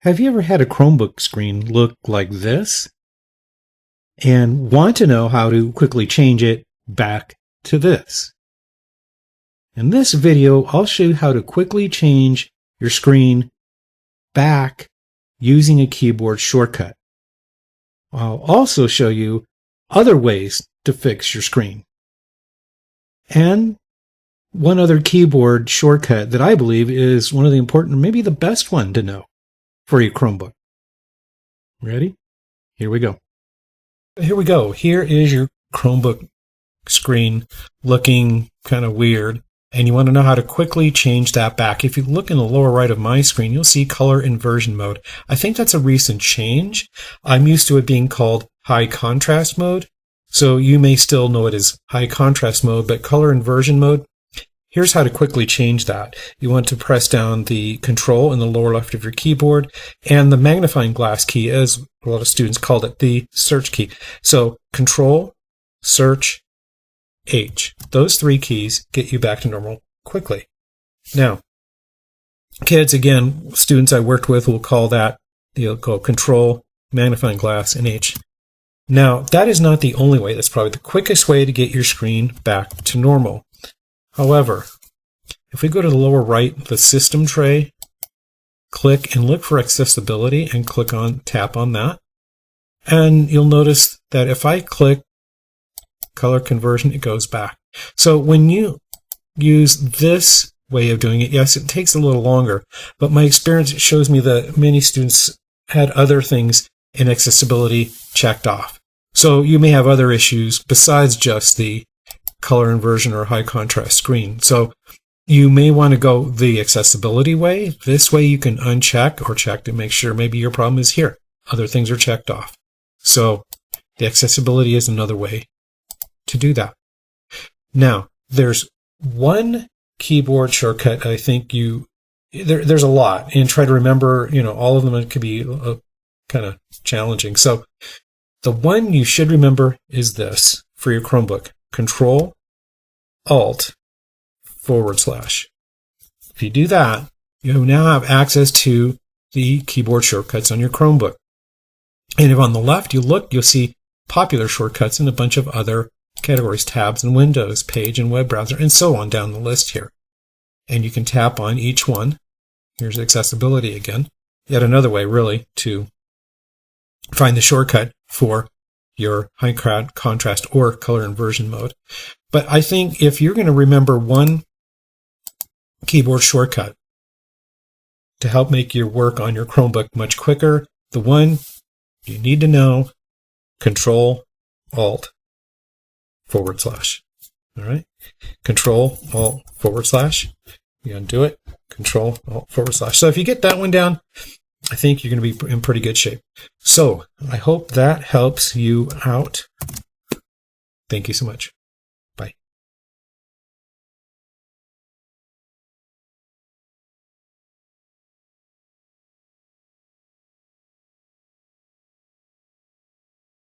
Have you ever had a Chromebook screen look like this and want to know how to quickly change it back to this? In this video, I'll show you how to quickly change your screen back using a keyboard shortcut. I'll also show you other ways to fix your screen. And one other keyboard shortcut that I believe is one of the important, maybe the best one to know for your Chromebook. Ready? Here we go. Here is your Chromebook screen looking kind of weird, and you want to know how to quickly change that back. If you look in the lower right of my screen, you'll see Color Inversion mode. I think that's a recent change. I'm used to it being called high contrast mode, so you may still know it as high contrast mode, but Color Inversion mode, here's how to quickly change that. You want to press down the Control in the lower left of your keyboard and the magnifying glass key, as a lot of students called it, the search key. So Control, Search, H. Those three keys get you back to normal quickly. Now, kids, again, students I worked with will call that, they'll go Control, magnifying glass, and H. Now, that is not the only way. That's probably the quickest way to get your screen back to normal. However, if we go to the lower right, the system tray, click and look for accessibility and tap on that. And you'll notice that if I click color conversion, it goes back. So when you use this way of doing it, yes, it takes a little longer, but my experience shows me that many students had other things in accessibility checked off. So you may have other issues besides just the color inversion or high contrast screen. So you may want to go the accessibility way. This way you can uncheck or check to make sure maybe your problem is here. Other things are checked off. So the accessibility is another way to do that. Now, there's one keyboard shortcut I think there's a lot, and try to remember, all of them. It could be kind of challenging. So the one you should remember is this for your Chromebook. Control, Alt, /. If you do that, you now have access to the keyboard shortcuts on your Chromebook. And if on the left you look, you'll see popular shortcuts and a bunch of other categories, tabs and windows, page and web browser, and so on down the list here. And you can tap on each one. Here's accessibility again. Yet another way, really, to find the shortcut for your high contrast or color inversion mode. But I think if you're going to remember one keyboard shortcut to help make your work on your Chromebook much quicker, the one you need to know, Control, Alt, /. All right? Control, Alt, /. You undo it, Control, Alt, /. So if you get that one down, I think you're going to be in pretty good shape. So I hope that helps you out. Thank you so much.